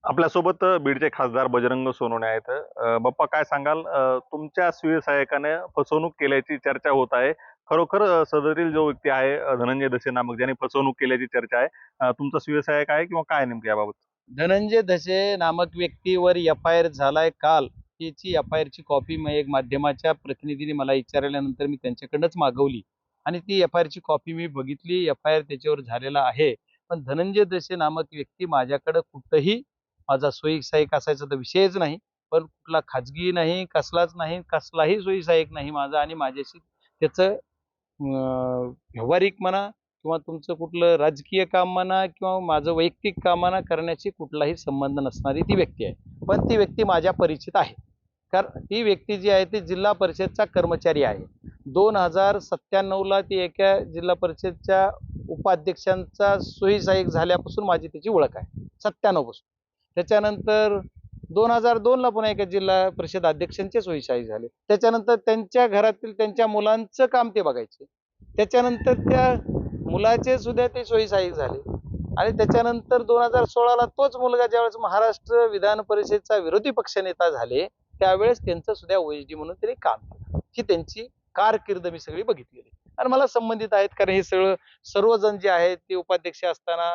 आपल्यासोबत बीडचे खासदार बजरंग सोनवणे आहेत. बाप्पा काय सांगाल, तुमच्या स्वीय सहाय्यकाने फसवणूक केल्याची चर्चा होत आहे. खरोखर सदरील जो व्यक्ती आहे धनंजय धसे नामक ज्याने फसवणूक केल्याची चर्चा आहे. तुमचा स्वीय सहाय्यक आहे किंवा काय नेमकं याबाबत? धनंजय धसे नामक व्यक्तीवर एफ-आय-आर झालाय काल. त्याची एफ-आय-आरची कॉपी मी एक माध्यमाच्या प्रतिनिधीने मला विचारल्यानंतर मी त्यांच्याकडनंच मागवली आणि ती एफ-आय-आरची कॉपी मी बघितली. एफ-आय-आर त्याच्यावर झालेला आहे. पण धनंजय धसे नामक व्यक्ती माझ्याकडे कुठंही माझा सोयीक सहाय्यक असायचा तर विषयच नाही. पण कुठला खाजगी नाही, कसलाच नाही, कसलाही सोयीक सहाय्यक नाही माझा आणि माझ्याशी त्याचं व्यावहारिक म्हणा किंवा तुमचं कुठलं राजकीय काम म्हणा किंवा माझं वैयक्तिक काम म्हणा करण्याची कुठलाही संबंध नसणारी ती व्यक्ती आहे. पण ती व्यक्ती माझ्या परिचित आहे. कारण ती व्यक्ती जी आहे ती जिल्हा परिषदचा कर्मचारी आहे. 2097ला ती एका जिल्हा परिषदच्या उपाध्यक्षांचा सोयी सहाय्यक झाल्यापासून माझी त्याची ओळख आहे. 97 पासून. त्याच्यानंतर 2002ला पुन्हा एका जिल्हा परिषद अध्यक्षांचे सोयी सहाय्यक झाले. त्याच्यानंतर त्यांच्या घरातील त्यांच्या मुलांचं काम ते बघायचे. त्याच्यानंतर त्या मुलाचे सुद्धा ते सोयी सहाय्यक झाले आणि त्याच्यानंतर 2016ला तोच मुलगा ज्यावेळेस महाराष्ट्र विधान परिषदेचा विरोधी पक्षनेता झाले त्यावेळेस त्यांचं सुद्धा ओएसडी म्हणून त्यांनी काम केलं. ही त्यांची कारकीर्द मी सगळी बघितलेली आणि मला संबंधित आहेत. कारण हे सगळं सर्वजण जे आहेत ते उपाध्यक्ष असताना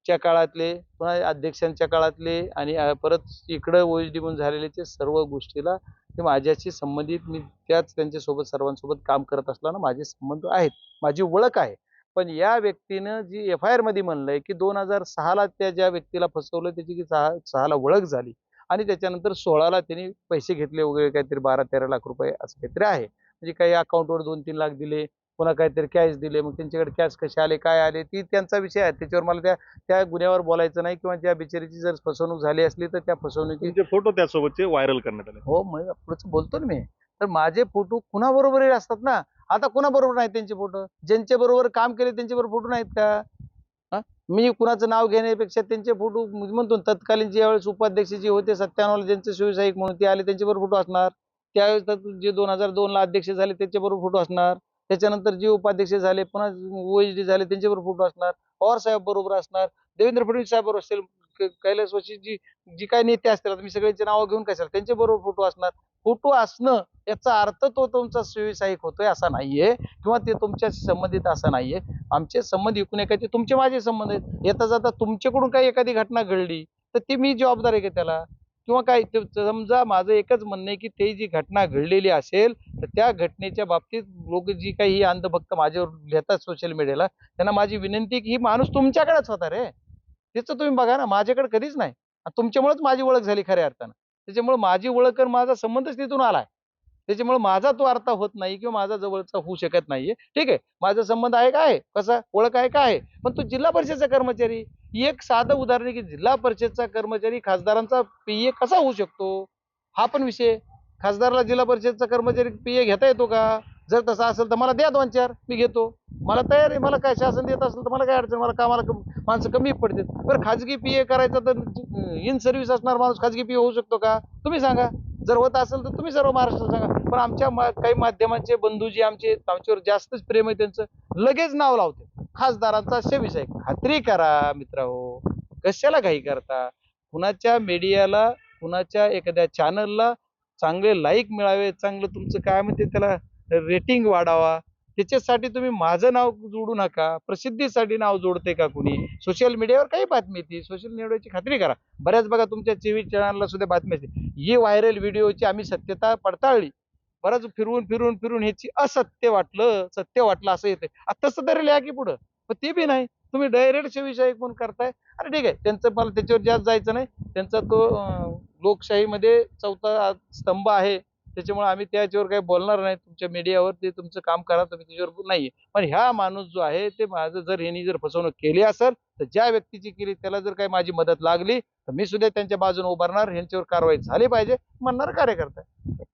च्या काळातले पुन्हा अध्यक्षांच्या काळातले आणि परत इकडं ओएसडी म्हणून झालेले सर्व गोष्टीला ते माझ्याशी संबंधित. मी त्याच त्यांच्यासोबत सर्वांसोबत काम करत असताना माझे संबंध आहेत, माझी ओळख आहे. पण या व्यक्तीनं जी एफ-आय-आर मध्ये म्हणलंय की 2006ला त्या ज्या व्यक्तीला फसवलं त्याची की 6ला ओळख झाली आणि त्याच्यानंतर 16ला त्यांनी पैसे घेतले वगैरे काहीतरी 12-13 लाख रुपये असं काहीतरी आहे. म्हणजे काही अकाउंटवर 2-3 लाख दिले, पुन्हा काहीतरी कॅश दिले. मग त्यांच्याकडे कॅश कसे आले, काय आले, ती त्यांचा विषय आहे. त्याच्यावर मला त्या गुन्ह्यावर बोलायचं नाही किंवा त्या बिचारीची जर फसवणूक झाली असली तर त्या फसवणुकी. तुमचे फोटो त्यासोबतचे व्हायरल करण्यात आले. हो, मग पुढचं बोलतो ना मी. तर माझे फोटो कुणाबरोबरही असतात ना. आता कुणाबरोबर नाहीत त्यांचे फोटो? ज्यांच्या बरोबर काम केले त्यांच्याबरोबर फोटो नाहीत का? हां? मी कुणाचं नाव घेण्यापेक्षा त्यांचे फोटो म्हणतो ना, तत्कालीन ज्यावेळेस उपाध्यक्ष जे होते 97ला ज्यांचे शिवसहाय्यक म्हणून ते आले त्यांच्याबरोबर फोटो असणार. त्यावेळेस तर जे 2002ला अध्यक्ष झाले त्याच्याबरोबर फोटो असणार. त्याच्यानंतर जे उपाध्यक्ष झाले पुन्हा ओएसडी झाले त्यांच्याबरोबर फोटो असणार. पवार साहेब बरोबर असणार. देवेंद्र फडणवीस साहेब बरोबर असेल. कैलासवासी जी जी काही नेते असतील आता मी सगळ्यांची नावं घेऊन कशाला, त्यांच्याबरोबर फोटो असणार. फोटो असणं याचा अर्थ तो तुमचा सहाय्यक होतोय असा नाहीये किंवा ते तुमच्याशी संबंधित असा नाहीये. आमचे संबंध एकूण एकाचे तुमचे माझे संबंध आहेत. येता जाता तुमच्याकडून काही एखादी घटना घडली तर ती मी जबाबदार आहे का त्याला? किंवा काय समजा माझं एकच म्हणणं आहे की ते जी घटना घडलेली असेल तर त्या घटनेच्या बाबतीत लोक जी काही ही अंधभक्त माझ्यावर लिहितात सोशल मीडियाला त्यांना माझी विनंती की ही माणूस तुमच्याकडेच होता रे. त्याचं तुम्ही बघा ना, माझ्याकडे कधीच नाही. तुमच्यामुळेच माझी ओळख झाली खऱ्या अर्थानं. त्याच्यामुळे माझी ओळख आणि माझा संबंधच तिथून आलाय. त्याच्यामुळे माझा तो अर्थ होत नाही किंवा माझा जवळचा होऊ शकत नाहीये. ठीक आहे. माझा संबंध आहे का आहे? कसा? ओळख आहे का आहे? पण तो जिल्हा परिषदचा कर्मचारी. एक साधं उदाहरण आहे की जिल्हा परिषदचा कर्मचारी खासदारांचा पीए कसा होऊ शकतो? हा पण विषय आहे. खासदाराला जिल्हा परिषदचा कर्मचारी पीए घेता येतो का? जर तसं असेल तर मला द्या 2-4 मी घेतो. मला तयार आहे. मला काय शासन देत असेल तर मला काय अडचण, मला कामाला माणसं कमी पडतात. बरं खाजगी पीए करायचं तर इन सर्व्हिस असणार माणूस खाजगी पीए होऊ शकतो का? तुम्ही सांगा. जर होत असेल तर तुम्ही सर्व महाराष्ट्रात सांगा. पण आमच्या काही माध्यमांचे बंधू जे आमच्यावर जास्तच प्रेम आहे त्यांचं लगेच नाव लावते खासदारांचा विषय. खात्री करा मित्रांनो, कशाला घाई करता? कुणाच्या मीडियाला, कुणाच्या एखाद्या चॅनलला चांगले लाईक मिळावे, चांगलं तुमचं काय म्हणते त्याला रेटिंग वाढावा, त्याच्यासाठी तुम्ही माझं नाव जोडू नका. प्रसिद्धीसाठी नाव जोडते का कुणी? सोशल मीडियावर काही बातमी येते, सोशल मीडियाची खात्री करा. बऱ्याच बघा तुमच्या टीव्ही चॅनलला सुद्धा बातमी असते. ही व्हायरल व्हिडिओची आम्ही सत्यता पडताळली. बरंच फिरून ह्याची असत्य वाटलं, सत्य वाटलं असं येते. तसं तरी लिहा की पुढं. पण ते बी नाही. तुम्ही डायरेक्ट विषय म्हणून करताय. अरे ठीक आहे, त्यांचं मला त्याच्यावर जास्त जायचं नाही. त्यांचा तो लोकशाहीमध्ये चौथा स्तंभ आहे. त्याच्यामुळे आम्ही त्याच्यावर काही बोलणार नाही. तुमच्या मीडियावर ते तुमचं काम करा, तुम्ही त्याच्यावर नाहीये. पण ह्या माणूस जो आहे ते माझं जर ह्यांनी जर फसवणूक केली असेल तर ज्या व्यक्तीची केली त्याला जर काही माझी मदत लागली तर मी सुद्धा त्यांच्या बाजूने उभारणार. ह्यांच्यावर कारवाई झाली पाहिजे म्हणणार कार्यकर्ता.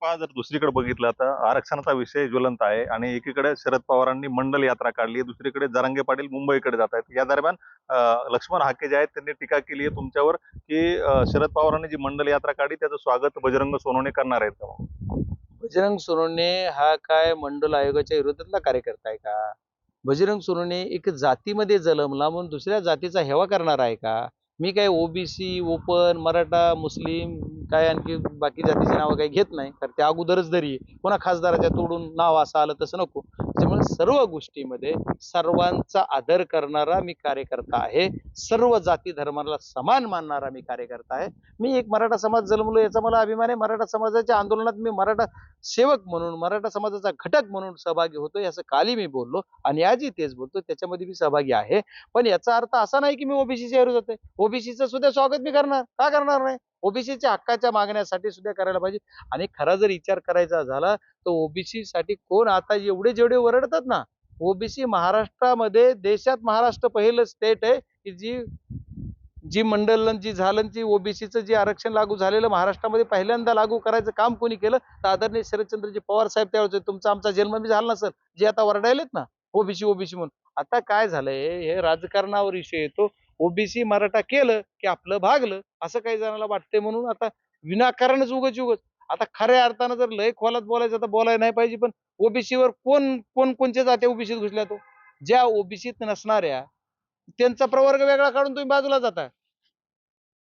पहा, जर दुसरीकडे बघितलं तर आरक्षणाचा विषय ज्वलंत आहे आणि एकीकडे शरद पवारांनी मंडल यात्रा काढली, दुसरीकडे जरांगे पाटील मुंबईकडे जात आहेत. या दरम्यान लक्ष्मण हाके जे आहेत त्यांनी टीका केली आहे तुमच्यावर की शरद पवारांनी जी मंडल यात्रा काढली त्याचं स्वागत बजरंग सोनवणे करणार आहेत का? बजरंग सोनवणे हा काय मंडल आयोगाच्या विरोधातला कार्यकर्ता आहे का? बजरंग सोनवणे एक जातीमध्ये जन्मला म्हणून दुसऱ्या जातीचा हेवा करणार आहे का? मी काय ओबीसी, ओपन, मराठा, मुस्लिम काय आणखी बाकी जातीची नावं काही घेत नाही, कारण त्या अगोदरच जरी कोणा खासदाराच्या तोडून नाव असं आलं तसं नको. त्याच्यामुळे सर्व गोष्टीमध्ये सर्वांचा आदर करणारा मी कार्यकर्ता आहे. सर्व जाती धर्माला समान मानणारा मी कार्यकर्ता आहे. मी एक मराठा समाज जन्मलो याचा मला अभिमान आहे. मराठा समाजाच्या आंदोलनात मी मराठा सेवक म्हणून, मराठा समाजाचा घटक म्हणून सहभागी होतो, असं कालही मी बोललो आणि आजही तेच बोलतो. त्याच्यामध्ये मी सहभागी आहे. पण याचा अर्थ असा नाही की मी ओबीसीच्या विरोधात आहे. ओबीसीचं सुद्धा स्वागत मी करणार, का करणार नाही? ओबीसीच्या हक्काच्या मागण्यासाठी सुद्धा करायला पाहिजे. आणि खरा जर विचार करायचा झाला तर ओबीसी साठी कोण आता एवढे जेवढे ओरडतात ना, ओबीसी महाराष्ट्रामध्ये, देशात महाराष्ट्र पहिलं स्टेट आहे की जी जी मंडलन जी झालं, जी ओबीसीचं जे आरक्षण लागू झालेलं महाराष्ट्रामध्ये पहिल्यांदा लागू करायचं काम कोणी केलं तर आदरणीय शरदचंद्रजी पवार साहेब त्यावेळेस होते. तुमचा आमचा जन्म बी झाला नसेल, जे आता वरडायलेत ना ओबीसी ओबीसी म्हणून. आता काय झालंय, हे राजकारणावर विषय येतो. ओबीसी मराठा केलं की आपलं भागलं असं काही जणांना वाटतंय, म्हणून आता विनाकारणच उगच उगच. आता खऱ्या अर्थानं जर लय खोलात बोलायचं तर बोलायला नाही पाहिजे, पण ओबीसीवर कोणच्या जात्या ओबीसीत घुसल्या तो? ज्या ओबीसीत नसणाऱ्या त्यांचा प्रवर्ग वेगळा काढून तुम्ही बाजूला जाता.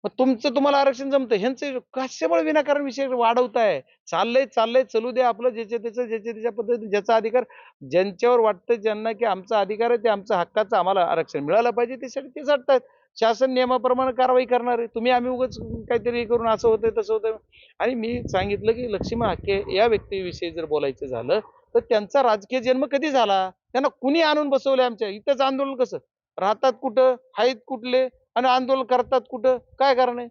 मग तुमचं तुम्हाला आरक्षण जमतं, ह्यांचं कशामुळे विनाकारण विषय वाढवताय? चाललंय चलू द्या आपलं, ज्याच्या त्याच्या पद्धतीने ज्याचा अधिकार, ज्यांच्यावर वाटतं ज्यांना की आमचा अधिकार आहे, ते आमच्या हक्काचं आम्हाला आरक्षण मिळालं पाहिजे, त्यासाठी ते झटतायत. शासन नियमाप्रमाणे कारवाई करणार आहे. तुम्ही आम्ही उगाच काहीतरी हे करून असं होतंय तसं होतंय. आणि मी सांगितलं की लक्ष्मण हाके या व्यक्तीविषयी जर बोलायचं झालं तर त्यांचा राजकीय जन्म कधी झाला? त्यांना कुणी आणून बसवलंय? आमच्या इथंच आंदोलन कसं? राहतात कुठं? आहेत कुठले? आणि आंदोलन करतात कुठं? काय कारण आहे?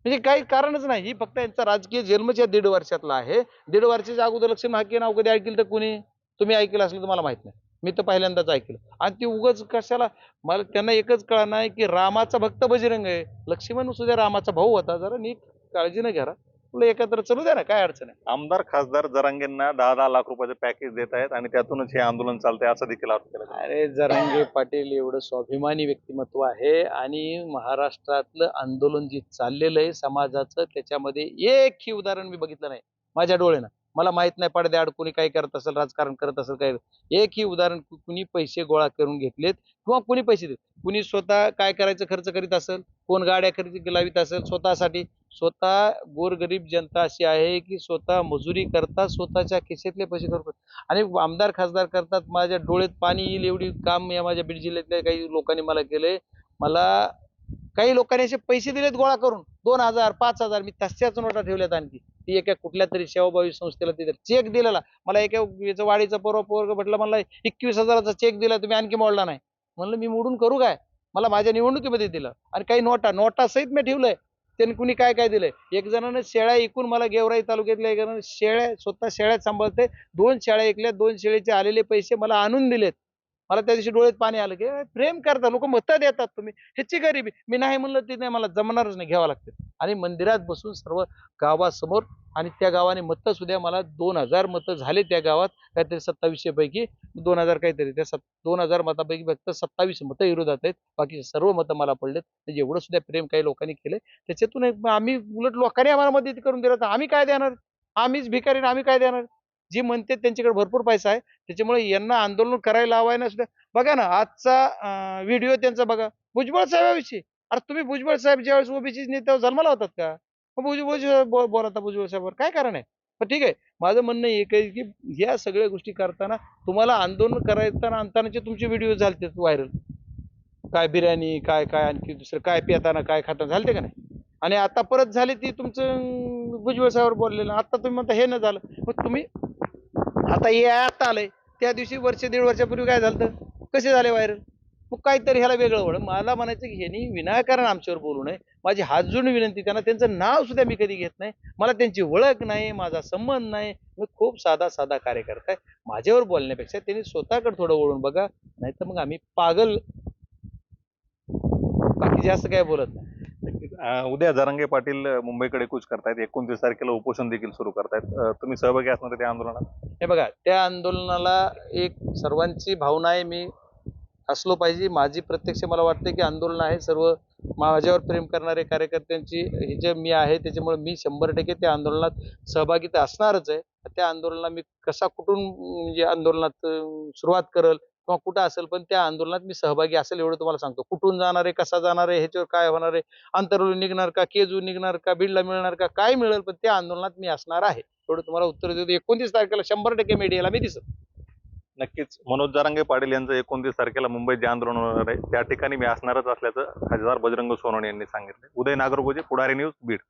म्हणजे काही कारणच नाही. ही फक्त यांचा राजकीय जन्मच या 1.5 वर्षातला आहे. 1.5 वर्षाच्या अगोदर लक्ष्मण हाके नाव कधी ऐकलं तर कुणी? तुम्ही ऐकलं असलं तर मला माहित नाही. मी तर पहिल्यांदाच ऐकलं. आणि ती उगाच कशाला? मला त्यांना एकच कळलं नाही की रामाचा भक्त बजरंग आहे. लक्ष्मण सुद्धा रामाचा भाऊ होता. जरा नीट काळजीनं घ्या. तुला एकत्र चलू द्या ना, काय अडचण आहे? आमदार खासदार जरांगेंना 10-10 लाख रुपयाचं पॅकेज देत आहेत आणि त्यातूनच हे आंदोलन चालतंय असं देखील आरोप केला जातो. अरे जरांगे पाटील एवढं स्वाभिमानी व्यक्तिमत्व आहे आणि महाराष्ट्रातलं आंदोलन जे चाललेलं आहे समाजाचं, त्याच्यामध्ये एकही उदाहरण मी बघितलं नाही माझ्या डोळ्यानं. मला माहित नाही पडद्याआड कोणी काय करत असेल, राजकारण करत असेल, काय एकही उदाहरण कुणी पैसे गोळा करून घेतलेत किंवा कुणी पैसे देत, कुणी स्वतः काय करायचं खर्च करीत असेल, कोण गाड्या खरेदी लावित असेल स्वतःसाठी. स्वतः गोरगरीब जनता अशी आहे की स्वतः मजुरी करता स्वतःच्या खिशातले पैसे खर्च. आणि आमदार खासदार करतात, माझ्या डोळ्यात पाणी येईल एवढी काम या माझ्या बीड जिल्ह्यातल्या काही लोकांनी मला केले. मला काही लोकांनी असे पैसे दिलेत गोळा करून, 2,000 5,000, मी तशाच नोटा ठेवल्यात. आणखी ती एका कुठल्या तरी सेवाभावी संस्थेला तिथे चेक दिलेला. मला एका याचं वाडीचा पोरग म्हटलं, मला 21,000चा चेक दिला, तुम्ही आणखी मोडला नाही. म्हणलं मी मोडून करू काय? मला माझ्या निवडणुकीमध्ये दिलं. आणि काही नोटा सहित मी ठेवलंय. त्यांनी कुणी काय काय दिलंय. एक जणानं शेळ्या ऐकून मला गेवराई तालुक्यातल्या एक जणानं स्वतः शेळ्या सांभाळते, 2 शेळ्या ऐकल्या, 2 शेळीचे आलेले पैसे मला आणून दिलेत. मला त्या दिवशी डोळ्यात पाणी आलं की प्रेम करता लोक, मतं देतात तुम्ही, ह्याची गरीबी. मी नाही म्हणलं ते नाही, मला जमणारच नाही, घ्यावं लागतं. आणि मंदिरात बसून सर्व गावासमोर, आणि त्या गावाने मतं सुद्धा मला 2,000 मतं झाले त्या गावात, काहीतरी 2700 पैकी 2,000 काहीतरी, त्या 2,000 मतापैकी फक्त 27 मतं विरोधात आहेत, बाकी सर्व मतं मला पडलेत. म्हणजे एवढं सुद्धा प्रेम काही लोकांनी केलंय. त्याच्यातून आम्ही उलट लोकांनी आम्हाला मदत करून दिलं तर आम्ही काय देणार? आम्हीच भिकारी, आम्ही काय देणार? जी म्हणते त्यांच्याकडे भरपूर पैसा आहे, त्याच्यामुळे यांना आंदोलन करायला लावायला सुद्धा. बघा ना आजचा व्हिडिओ त्यांचा बघा, भुजबळ साहेबाविषयी. अरे तुम्ही भुजबळ साहेब ज्यावेळेस ओबीसी नेत्यावर जन्माला होतात का? मग बोलता भुजबळ साहेबवर काय कारण आहे? पण ठीक आहे, माझं म्हणणं एक आहे की या सगळ्या गोष्टी करताना तुम्हाला आंदोलन करायला आणतानाचे तुमचे व्हिडिओ झालते व्हायरल. काय बिर्याणी, काय काय आणखी दुसरं काय पिताना काय खाताना झालते का नाही? आणि आता परत झाली ती तुमचं भुजबळ साहेबावर बोललेलं. आता तुम्ही म्हणता हे न झालं, मग तुम्ही आता हे आता आलंय, त्या दिवशी वर्ष 1.5 वर्षापूर्वी काय झालं, कसे झाले व्हायरल? मग काहीतरी ह्याला वेगळं वळ. मला म्हणायचं की ह्यांनी विनाकारण आमच्यावर बोलू नये. माझी हात जोडून विनंती, त्यांना त्यांचं नाव सुद्धा मी कधी घेत नाही, मला त्यांची ओळख नाही, माझा संबंध नाही. मी खूप साधा कार्यकर्ता आहे. माझ्यावर बोलण्यापेक्षा त्यांनी स्वतःकडे थोडं वळून बघा, नाही तर मग आम्ही पागल, बाकी जास्त काय बोलत नाही. नक्कीच. उद्या जरांगे पाटील मुंबईकडे कूच करतायत, 29 तारखेला उपोषण देखील सुरू करतायत. तुम्ही सहभागी असणार आहे त्या आंदोलनात? हे बघा, त्या आंदोलनाला एक सर्वांची भावना आहे, मी असलो पाहिजे. माझी प्रत्यक्ष मला वाटतं की आंदोलन आहे सर्व माझ्यावर प्रेम करणारे कार्यकर्त्यांची, हे जे मी आहे त्याच्यामुळे मी 100% त्या आंदोलनात सहभागी तर असणारच आहे. त्या आंदोलनाला मी कसा कुठून म्हणजे आंदोलनात सुरुवात करल, किंवा कुठं असेल, पण त्या आंदोलनात मी सहभागी असेल एवढं तुम्हाला सांगतो. कुठून जाणार आहे, कसा जाणार आहे, ह्याच्यावर काय होणार आहे, आंतरवली निघणार का, केजू निघणार का, बीडला मिळणार का, काय मिळेल, पण त्या आंदोलनात मी असणार आहे एवढं तुम्हाला उत्तर देतो. 29 तारखेला 100% मीडियाला मी दिसेल. नक्कीच मनोज जरांगे पाटील यांचं 29 तारखेला मुंबईत जे आंदोलन होणार आहे त्या ठिकाणी मी असणारच असल्याचं खासदार बजरंग सोनवणे यांनी सांगितलं. उदय नागरगोजे, पुढारी न्यूज, बीड.